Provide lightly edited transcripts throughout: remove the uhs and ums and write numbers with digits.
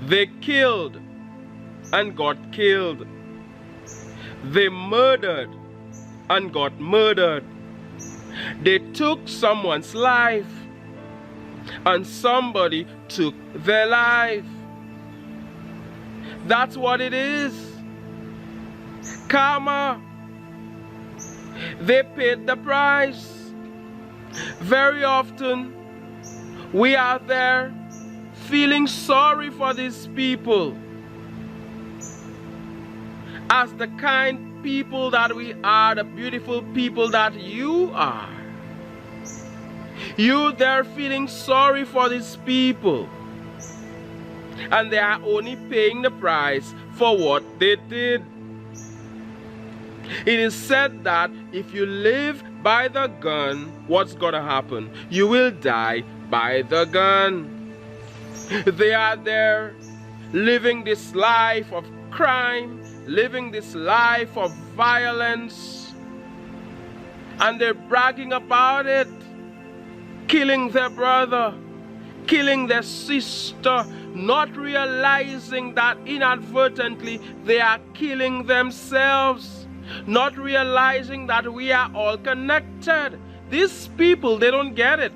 They killed and got killed. They murdered and got murdered. They took someone's life and somebody took their life. That's what it is. Karma. They paid the price. Very often, we are there feeling sorry for these people. As the kind people that we are, the beautiful people that you are. You there feeling sorry for these people. And they are only paying the price for what they did. It is said that if you live by the gun, what's gonna happen? You will die by the gun. They are there living this life of crime, living this life of violence, and they're bragging about it, killing their brother, killing their sister, not realizing that inadvertently they are killing themselves, not realizing that we are all connected. These people, they don't get it.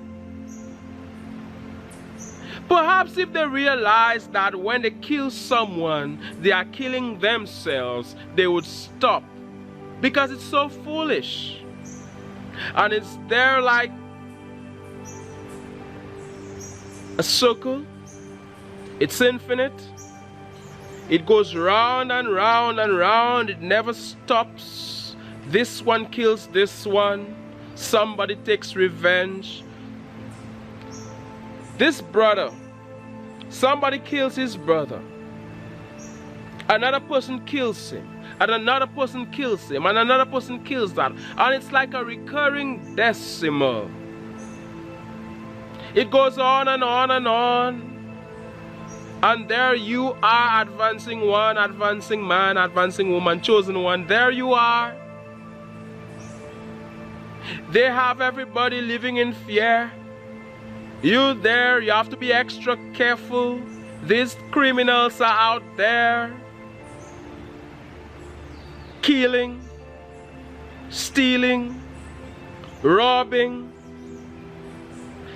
Perhaps if they realize that when they kill someone, they are killing themselves, they would stop. Because it's so foolish. And it's there like a circle. It's infinite. It goes round and round and round. It never stops. This one kills this one. Somebody takes revenge. This brother, somebody kills his brother. Another person kills him. And another person kills him. And another person kills that. And it's like a recurring decimal. It goes on and on and on. And there you are, advancing one, advancing man, advancing woman, chosen one. There you are. They have everybody living in fear. You there, you have to be extra careful. These criminals are out there killing, stealing, robbing,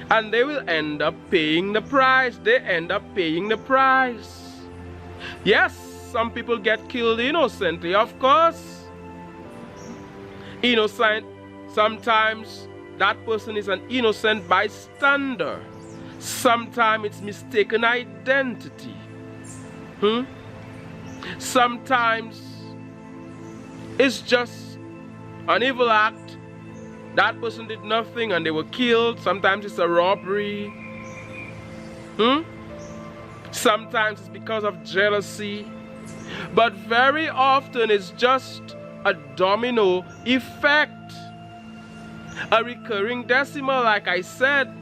and they will end up paying the price. They end up paying the price. Yes, some people get killed innocently, of course. Innocent, sometimes that person is an innocent bystander. Sometimes it's mistaken identity. Sometimes it's just an evil act. That person did nothing and they were killed. Sometimes it's a robbery. Sometimes it's because of jealousy. But very often it's just a domino effect. A recurring decimal, like I said.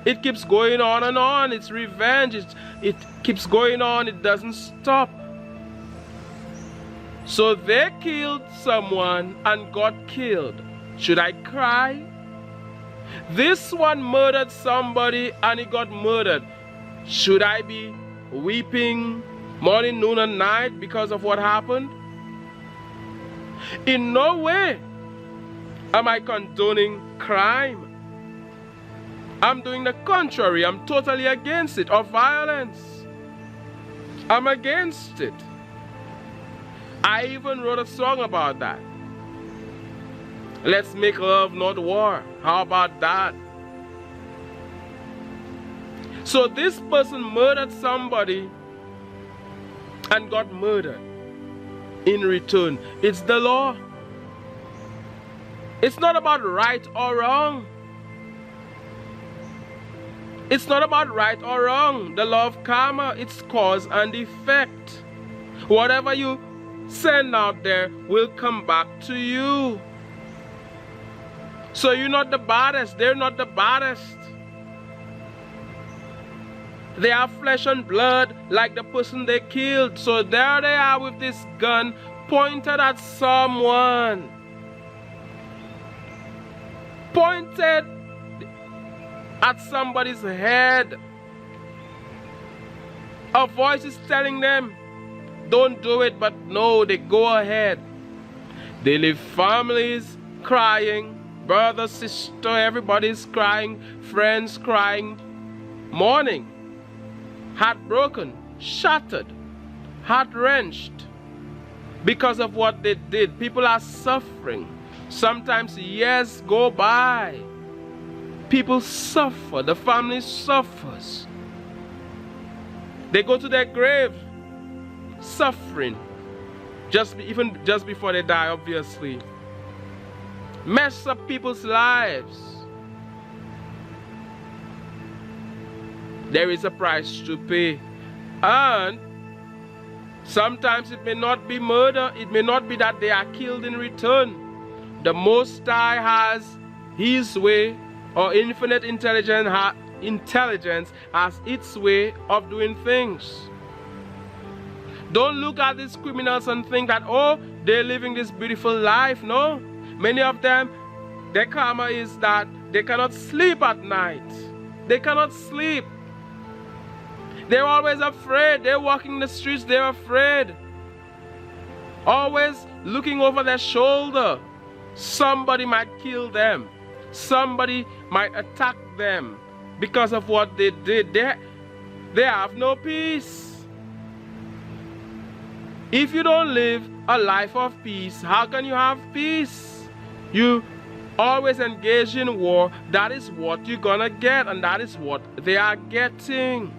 It keeps going on and on. It's revenge. It keeps going on. It doesn't stop. So they killed someone and got killed. Should I cry? This one murdered somebody and he got murdered. Should I be weeping morning, noon, and night because of what happened? In no way am I condoning crime. I'm doing the contrary. I'm totally against it, or violence. I'm against it. I even wrote a song about that. Let's make love, not war. How about that? So this person murdered somebody and got murdered in return. It's the law. It's not about right or wrong. It's not about right or wrong. The law of karma, it's cause and effect. Whatever you send out there will come back to you. So you're not the baddest. They're not the baddest. They are flesh and blood like the person they killed. So there they are with this gun pointed at someone. Pointed at somebody's head. A voice is telling them, don't do it, but no, they go ahead. They leave families crying, brother, sister, everybody's crying, friends crying, mourning, heartbroken, shattered, heart-wrenched because of what they did. People are suffering. Sometimes years go by. People suffer. The family suffers. They go to their grave suffering, even just before they die, obviously. Mess up people's lives. There is a price to pay. And sometimes it may not be murder. It may not be that they are killed in return. The Most High has His way, or infinite intelligence has its way of doing things. Don't look at these criminals and think that, oh, they're living this beautiful life. No. Many of them, their karma is that they cannot sleep at night. They cannot sleep. They're always afraid. They're walking the streets, they're afraid. Always looking over their shoulder. Somebody might kill them. Somebody might attack them because of what they did. They have no peace. If you don't live a life of peace, how can you have peace? You always engage in war. That is what you're gonna get, and that is what they are getting.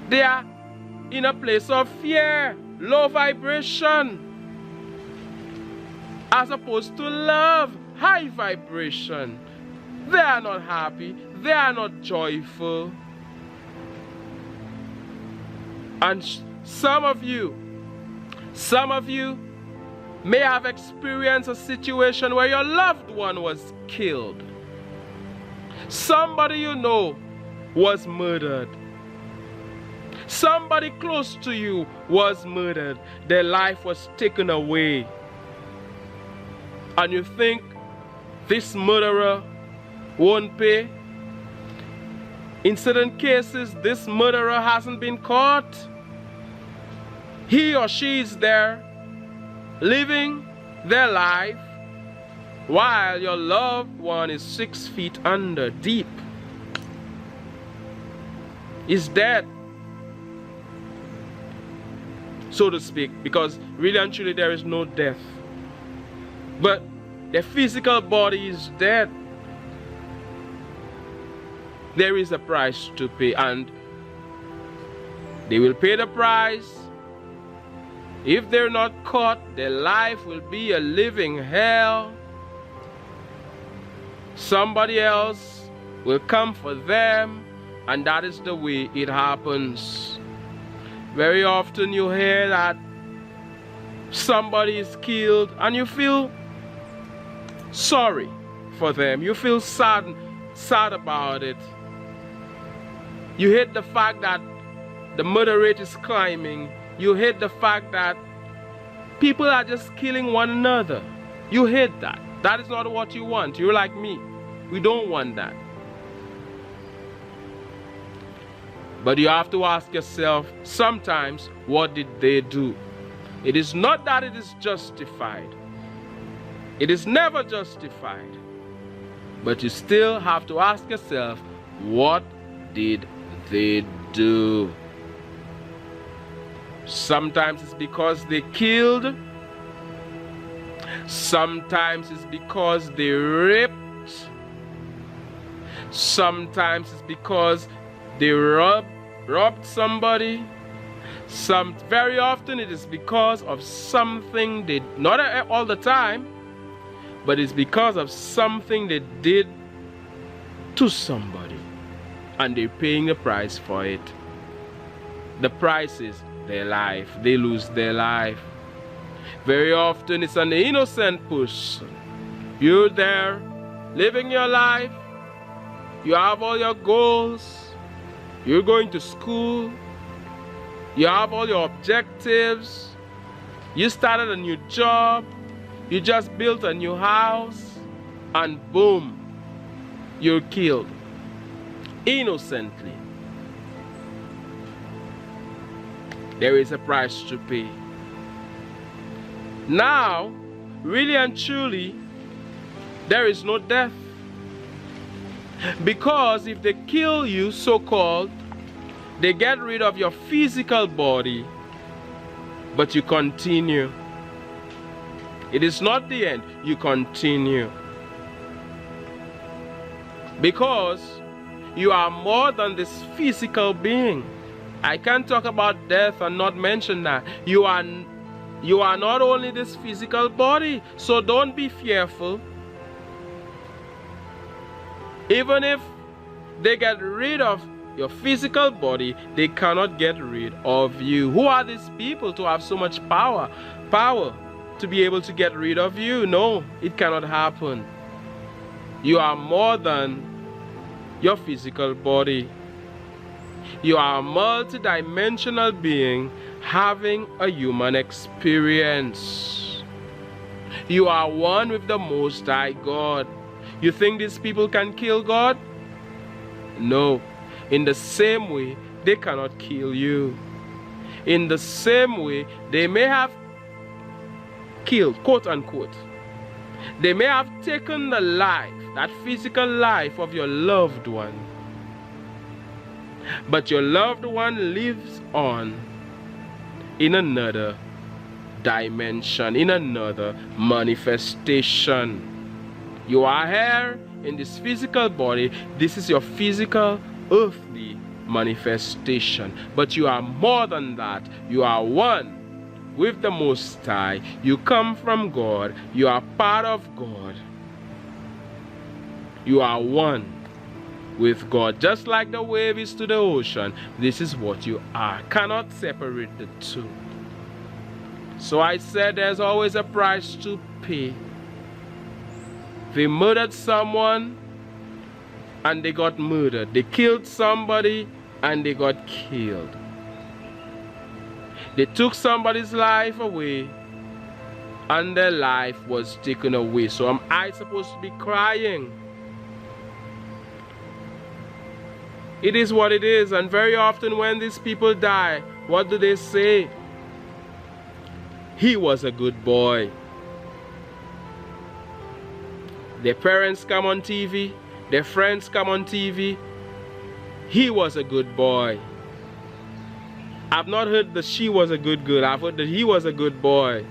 They are in a place of fear, low vibration, as opposed to love, high vibration. They are not happy. They are not joyful. And some of you may have experienced a situation where your loved one was killed. Somebody you know was murdered. Somebody close to you was murdered. Their life was taken away. And you think this murderer won't pay? In certain cases, this murderer hasn't been caught. He or she is there living their life while your loved one is 6 feet under, deep. Is dead, so to speak, because really and truly there is no death. But the physical body is dead. There is a price to pay, and they will pay the price. If they're not caught, their life will be a living hell. Somebody else will come for them, and that is the way it happens. Very often you hear that somebody is killed and you feel sorry for them. You feel sad about it. You hate the fact that the murder rate is climbing. You hate the fact that people are just killing one another. You hate that. That is not what you want. You're like me. We don't want that. But you have to ask yourself sometimes, what did they do? It is not that it is justified. It is never justified. But you still have to ask yourself, what did they do? Sometimes it's because they killed. Sometimes it's because they raped. Sometimes it's because they robbed somebody. Very often it is because of something they, not all the time, but it's because of something they did to somebody, and they're paying the price for it. The price is their life. They lose their life. Very often it's an innocent person. You're there living your life. You have all your goals. You're going to school. You have all your objectives. You started a new job. You just built a new house. And boom, you're killed. Innocently. there is a price to pay. Now, really and truly, there is no death. Because if they kill you, so-called, they get rid of your physical body, but you continue. It is not the end, you continue. Because you are more than this physical being. I can't talk about death and not mention that. You are not only this physical body, so don't be fearful. Even if they get rid of your physical body, they cannot get rid of you. Who are these people to have so much power? Power to be able to get rid of you? No, it cannot happen. You are more than your physical body. You are a multi-dimensional being having a human experience. You are one with the Most High God. You think these people can kill God? No. In the same way, they cannot kill you. In the same way, they may have killed, quote unquote. They may have taken the life, that physical life of your loved one. But your loved one lives on in another dimension, in another manifestation. You are here in this physical body. This is your physical, earthly manifestation. But you are more than that. You are one with the Most High. You come from God. You are part of God. You are one with God. Just like the wave is to the ocean, this is what you are. Cannot separate the two. So I said there's always a price to pay. They murdered someone and they got murdered. They killed somebody and they got killed. They took somebody's life away and their life was taken away. So am I supposed to be crying? It is what it is. And very often when these people die, what do they say? He was a good boy. Their parents come on TV, their friends come on TV. He was a good boy. I've not heard that she was a good girl. I've heard that he was a good boy.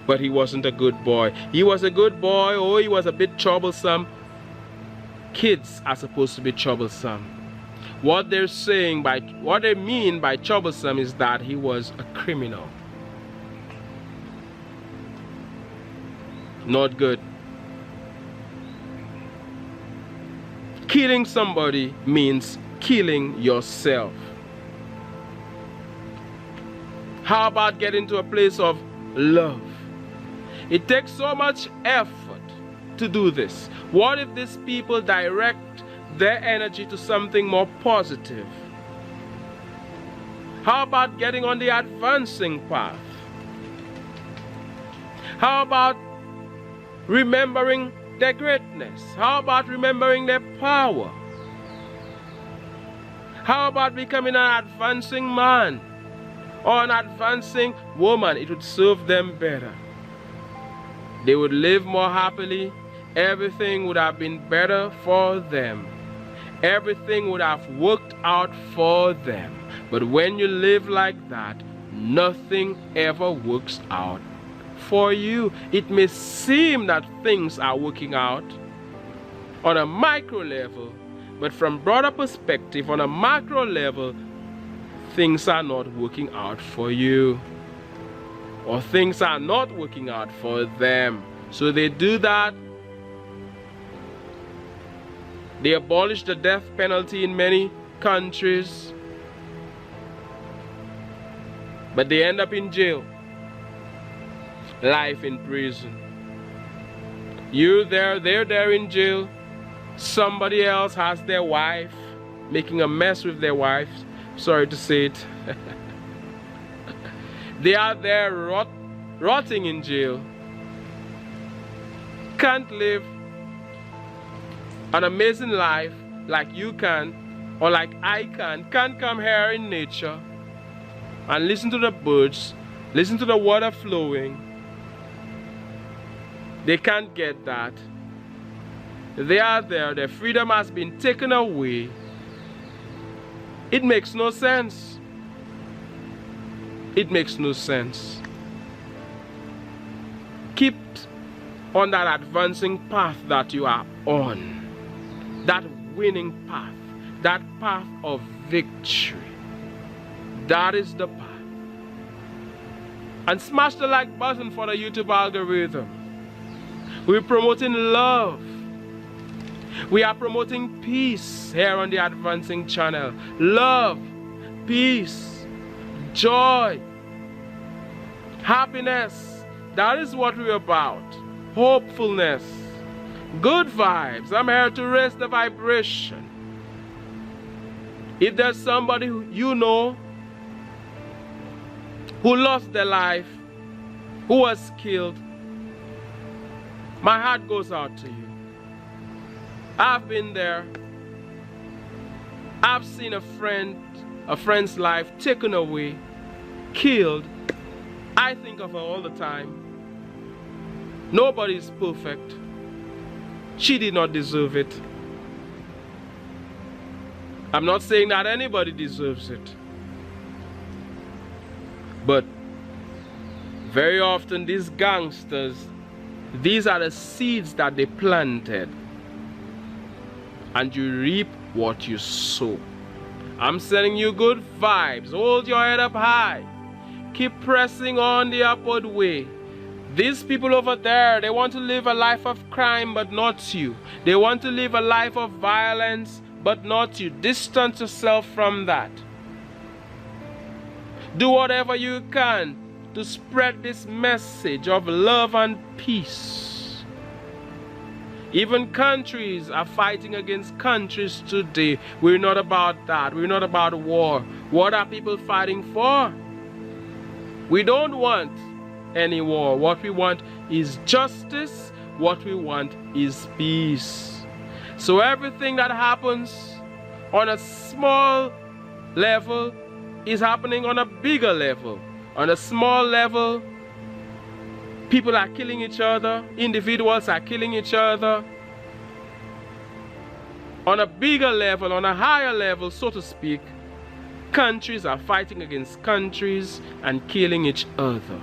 But he wasn't a good boy. He was a good boy, oh, he was a bit troublesome. Kids are supposed to be troublesome. What they're saying by, what they mean by troublesome is that he was a criminal. Not good. Killing somebody means killing yourself. How about getting to a place of love? It takes so much effort to do this. What if these people direct their energy to something more positive? How about getting on the advancing path? How about remembering their greatness? How about remembering their power? How about becoming an advancing man or an advancing woman? It would serve them better. They would live more happily. Everything would have been better for them. Everything would have worked out for them. But when you live like that, nothing ever works out for you. It may seem that things are working out on a micro level, but from broader perspective, on a macro level, things are not working out for you, or things are not working out for them. So they do that. They abolish the death penalty in many countries, but they end up in jail. Life in prison. You're there, they're there in jail. Somebody else has their wife, making a mess with their wife. Sorry to say it. They are there rotting in jail. Can't live an amazing life like you can or like I can't come here in nature and listen to the birds, listen to the water flowing. They can't get that. They are there, their freedom has been taken away. It makes no sense. It makes no sense. Keep on that advancing path that you are on. That winning path. That path of victory. That is the path. And smash the like button for the YouTube algorithm. We're promoting love. We are promoting peace here on the Advancing channel. Love, peace, joy, happiness. That is what we're about. Hopefulness, good vibes. I'm here to raise the vibration. If there's somebody you know who lost their life, who was killed, my heart goes out to you. I've been there. I've seen a friend's life taken away, killed. I think of her all the time. Nobody is perfect. She did not deserve it. I'm not saying that anybody deserves it. But very often these gangsters, these are the seeds that they planted. And you reap what you sow. I'm sending you good vibes. Hold your head up high. Keep pressing on the upward way. These people over there, they want to live a life of crime, but not you. They want to live a life of violence, but not you. Distance yourself from that. Do whatever you can to spread this message of love and peace. Even countries are fighting against countries today. We're not about that. We're not about war. What are people fighting for? We don't want any war. What we want is justice. What we want is peace. So everything that happens on a small level is happening on a bigger level. On a small level, people are killing each other. Individuals are killing each other. On a bigger level, on a higher level, so to speak, countries are fighting against countries and killing each other.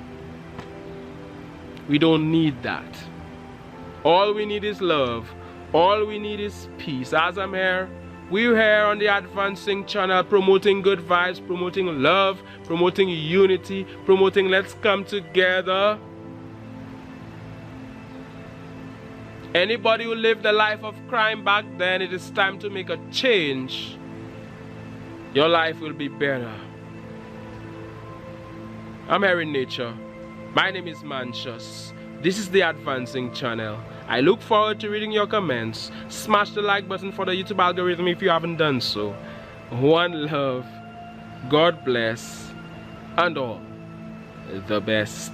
We don't need that. All we need is love. All we need is peace. As I'm here, we're here on the Advancing channel, promoting good vibes, promoting love, promoting unity, promoting let's come together. Anybody who lived a life of crime back then, it is time to make a change. Your life will be better. I'm here in nature. My name is Manchus. This is the Advancing channel. I look forward to reading your comments. Smash the like button for the YouTube algorithm if you haven't done so. One love. God bless. And all the best.